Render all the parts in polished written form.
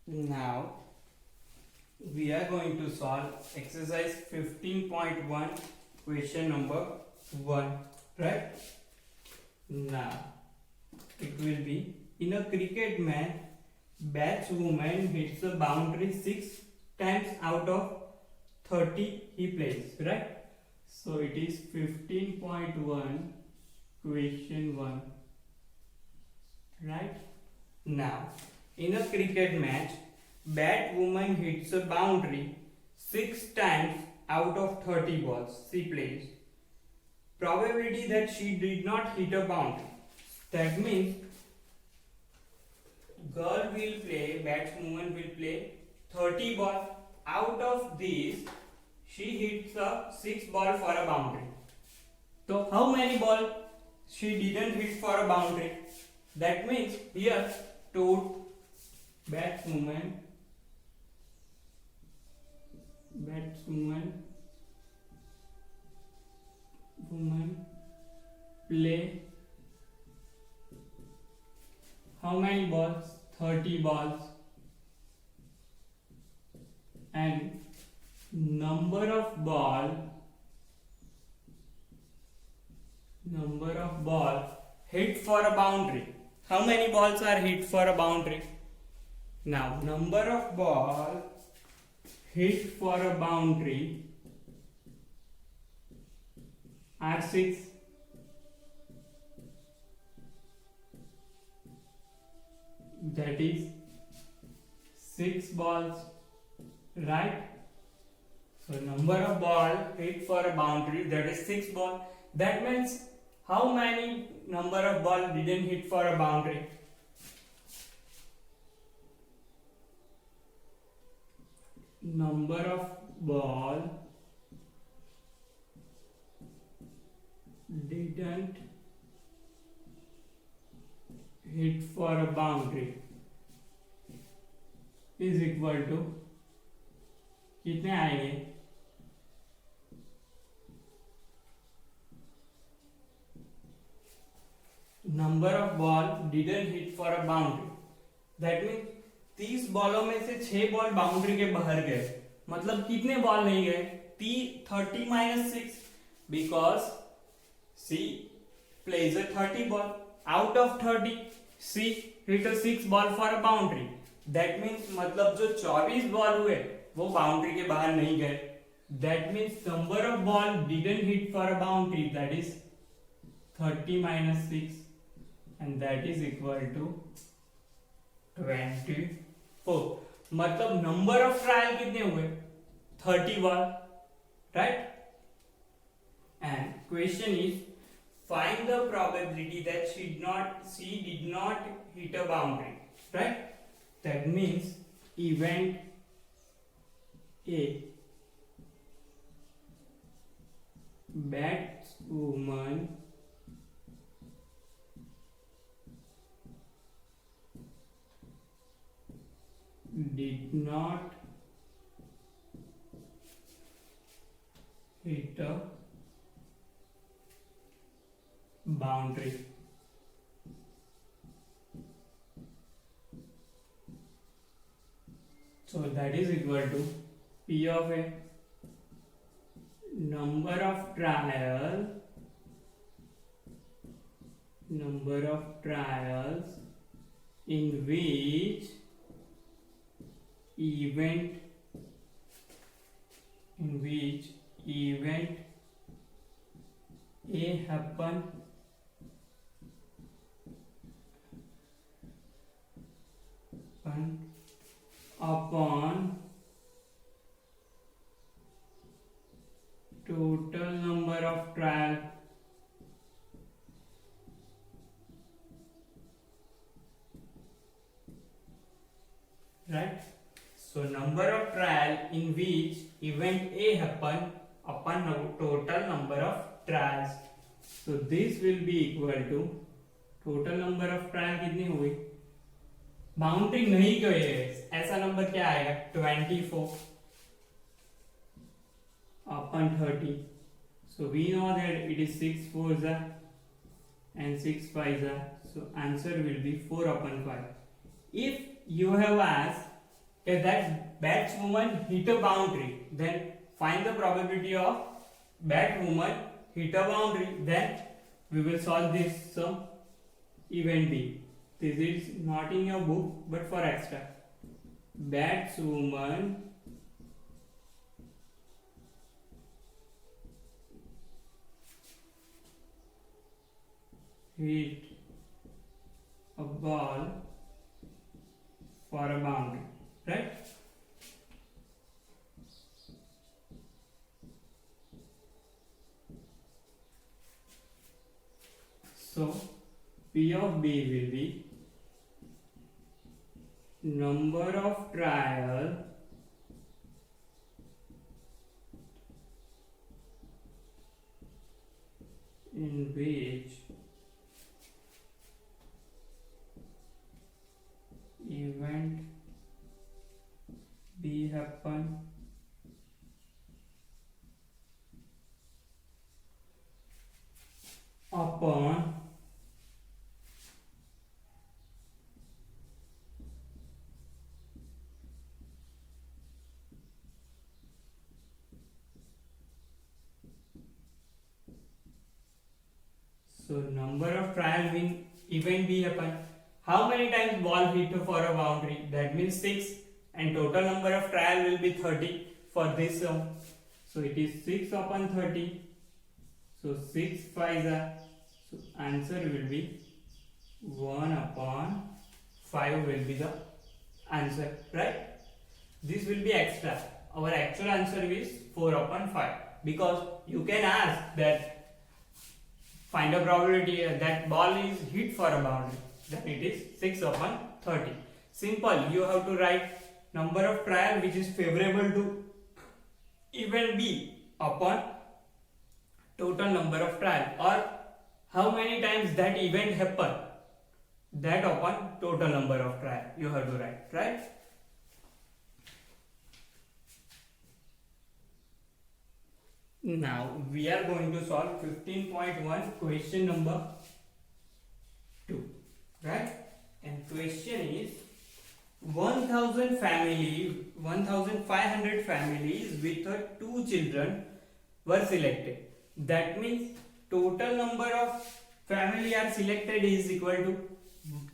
Now we are going to solve exercise 15.1 question number 1, right? Now it will be, in a cricket match, batswoman hits the boundary 6 times out of 30 he plays, right? So it is 15.1 question 1, right? Now in a cricket match, batswoman hits a boundary 6 times out of 30 balls she plays. Probability that she did not hit a boundary. That means batswoman will play 30 balls. Out of these, she hits a 6 ball for a boundary. So how many balls she didn't hit for a boundary? That means here batswoman play how many balls? 30 balls. And number of ball hit for a boundary. How many balls are hit for a boundary? Now number of ball hit for a boundary are 6. That is 6 balls, right? So number of ball hit for a boundary, that is 6 ball. That means how many number of ball didn't hit for a boundary? Number of ball didn't hit for a boundary is equal to कितने आएंगे? Number of ball didn't hit for a boundary. That mean 30 बॉलों में से 6 ball boundary के बाहर गए. मतलब कितने बॉल नहीं गए? 30 minus 6, because she plays a 30 ball. Out of 30 she hit a 6 ball for a boundary. That means मतलब जो 24 बॉल हुए वो बाउंड्री के बाहर नहीं गए. That means number of ball didn't hit for a boundary, that is 30 minus 6, and that is equal to 24. मतलब number of trial कितने हुए? 30 ball, right? And question is find the probability that she did not hit a boundary, right? That means event A, batswoman did not hit a boundary. So that is equal to P of A, number of trials in which event A happen upon total number of trial, right? So number of trial in which event A happen upon total number of trials. So this will be equal to total number of trial कितनी हुई? Boundary नहीं गए ऐसा number क्या आएगा? 24 upon 30. So we know that it is 6 4s and 6 5s. So answer will be 4 upon 5. If you have asked if that batswoman hit a boundary, then find the probability of batswoman hit a boundary. Then we will solve this sum. Event B. This is not in your book, but for extra. Batswoman hit a ball for a boundary, right? So P of B will be number of trial in which event B happen upon so number of trial in event B happen. How many times ball hit for a boundary? That means 6, and total number of trial will be 30 for this sum. So it is 6 upon 30. So 6 5 are. So answer will be 1 upon 5 will be the answer, right? This will be extra. Our actual answer is 4 upon 5, because you can ask that find a probability that ball is hit for a boundary. Then it is 6 upon 30. Simple. You have to write number of trial which is favorable to event B upon total number of trial, or how many times that event happen, that upon total number of trial you have to write, right? Now we are going to solve 15.1 question number 2, right? And question is 1500 families with 2 children were selected. That means total number of family are selected is equal to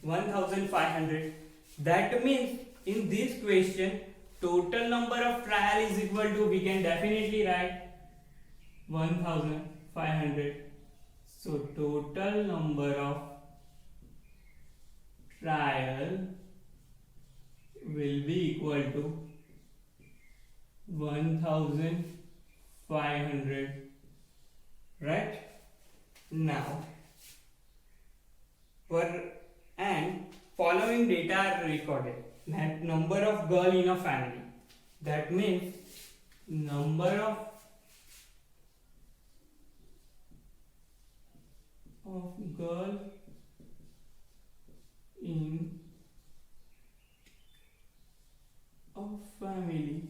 1500. That means in this question total number of trial is equal to, we can definitely write 1500. So total number of trial will be equal to 1500, right? Now and following data are recorded. That number of girl in a family, that means number of girl in a family,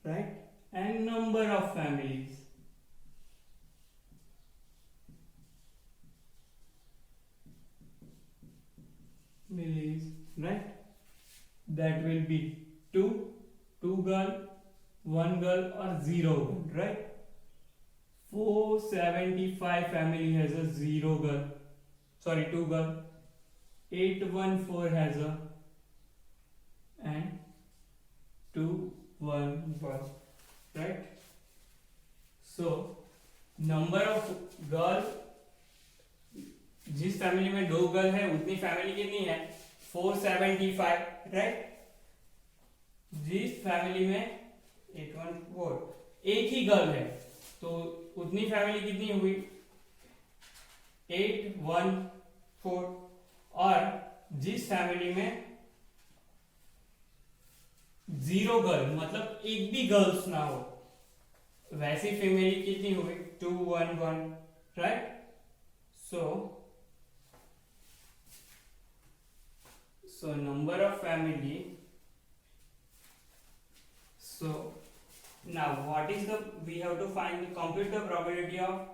right? And number of families, right? That will be 2 girl, 1 girl, or 0 girl, right? 475 family has a 0 girl, sorry 2 girl. 814 has a and 211, right? So number of girl, जिस family में 2 girl है उतनी family कितनी है 475, right? जिस family में 814 एक ही girl है तो उतनी फैमिली कितनी हुई 814, और जिस फैमिली में 0 गर्ल मतलब एक भी गर्ल्स ना हो वैसी फैमिली कितनी हुई 211, right? So number of family. So now what is the, we have to find the compute the probability of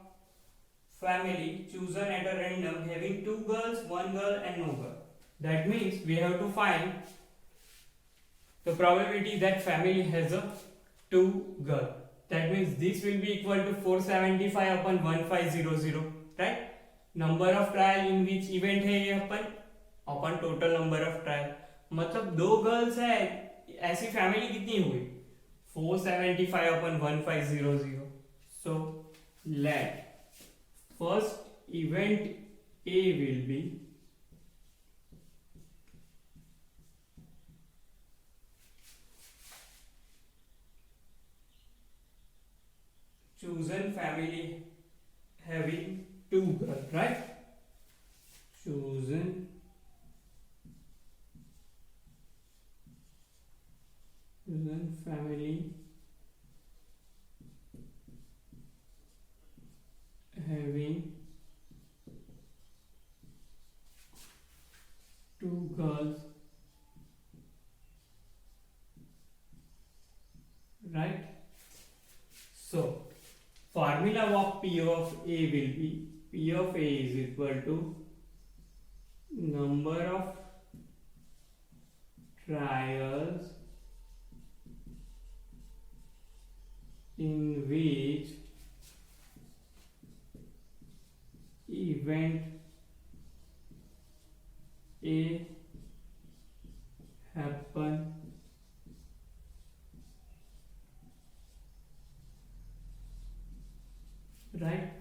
family chosen at a random having 2 girls, 1 girl and no girl. That means we have to find the probability that family has a 2 girl. That means this will be equal to 475 upon 1500, right? Number of trial in which event है ये अपन total number of trial, मतलब 2 girls है, ऐसी family कितनी हुई 475 upon 1500. So let first event A will be chosen family having 2 girls, right? Chosen family having 2 girls, right? So formula of P of A will be P of A is equal to number of trials in which event A happen, right,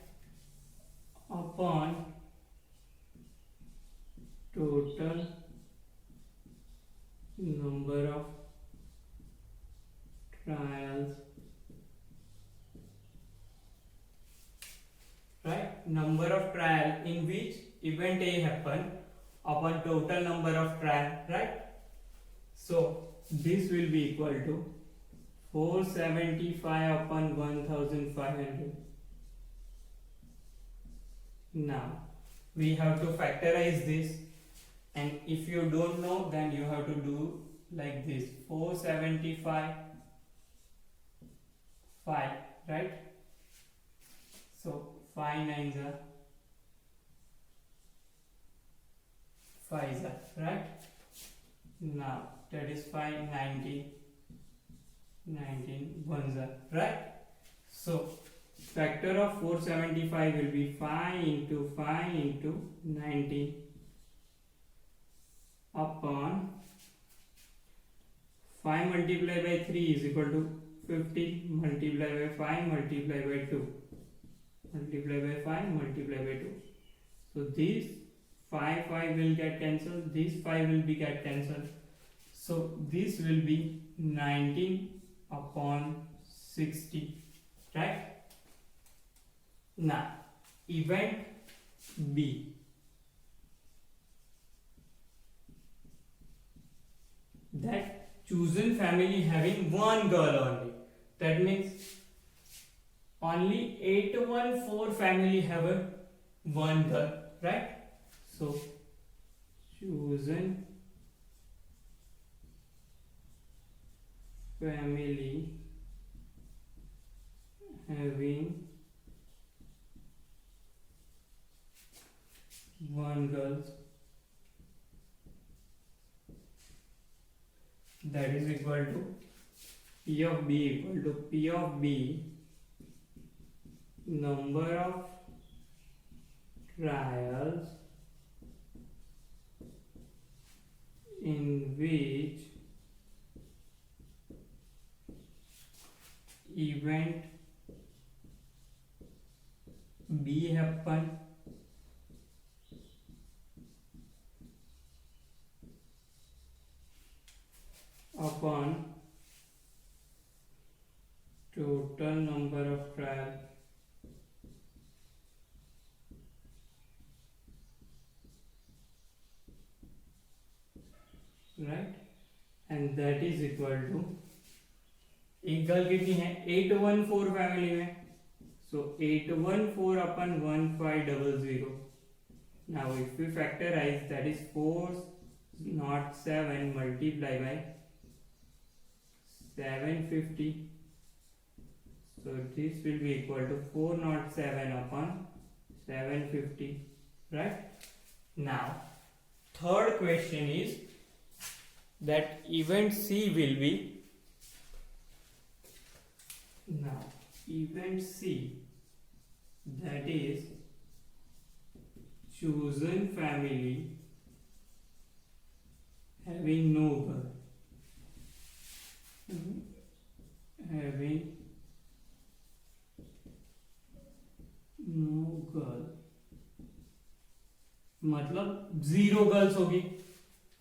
upon total number of trials, right? Number of trial in which event A happen upon total number of trial, right? So this will be equal to 475 upon 1500. Now we have to factorize this, and if you don't know then you have to do like this: 475 5, right? So 5 9s are 5s are, right? Now that is 5 19 1s are, right? So factor of 475 will be 5 into 5 into 19 upon 5 multiplied by 3 is equal to 50 multiplied by 5 multiplied by 2 multiplied by 5 multiplied by 2. So this 5 will get cancelled, this 5 will be get cancelled. So this will be 19 upon 60, right? Now event B, that chosen family having 1 girl only, that means only 814 family have a 1 girl, right? So chosen family having 1 girl, that is equal to P of B equal to P of B number of trials in which event B happen upon total number of trials, right? And that is equal to, एक girl कितनी है 814 family में, so 814 upon 1500. Now if we factorize, that is 407 multiplied by 750. So this will be equal to 407 upon 750, right? Now third question is that event C will be, now event C, that is chosen family having no girl, having no girl, मतलब 0 girls होगी।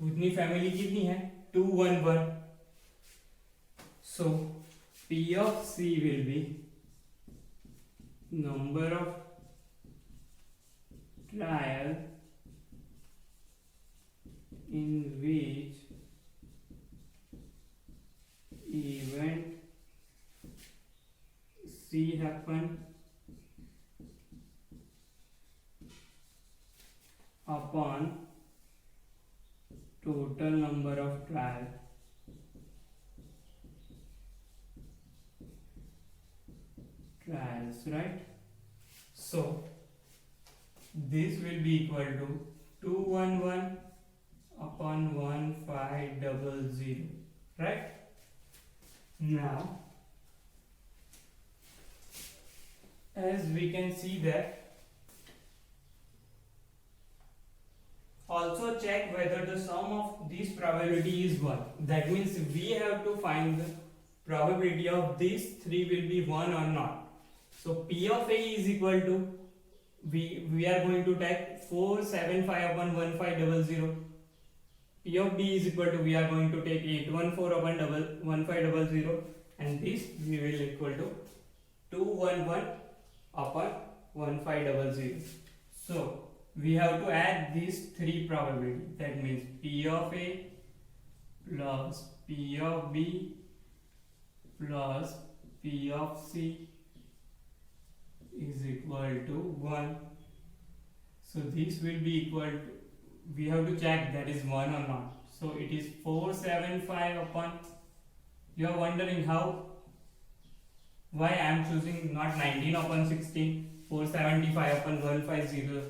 उतनी family कितनी है? 2 1 1। सो P of C will be number of trial in which event C happen upon total number of trials right? So this will be equal to 211 upon 1500, right? Now as we can see that, also check whether the sum of this probability is 1. That means we have to find the probability of these three will be 1 or not. So P of A is equal to, we are going to take 475 upon 1500. P of B is equal to, we are going to take 814 upon 1500, and this we will equal to 211 upon 1500. So we have to add these three probabilities. That means P of A plus P of B plus P of C is equal to 1. So this will be equal to, we have to check that is 1 or not. So it is 475 upon, you are wondering why I am choosing not 19 upon 16, 475 upon 150,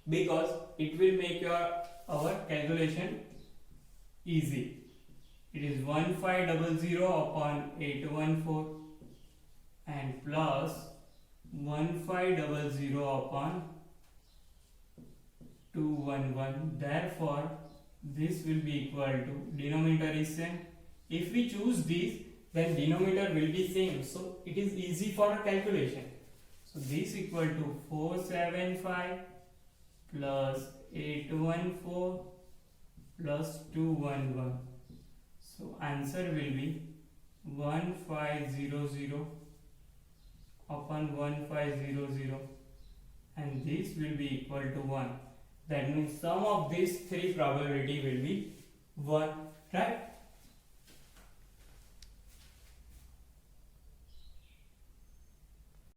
because it will make our calculation easy. It is 1500 upon 814 and plus 1500 upon 211. Therefore this will be equal to, denominator is same. If we choose this, then denominator will be same, so it is easy for a calculation. So this equal to 475 plus 814 plus 211. So answer will be 1500 upon 1500, and this will be equal to 1. That means sum of these three probability will be 1, right?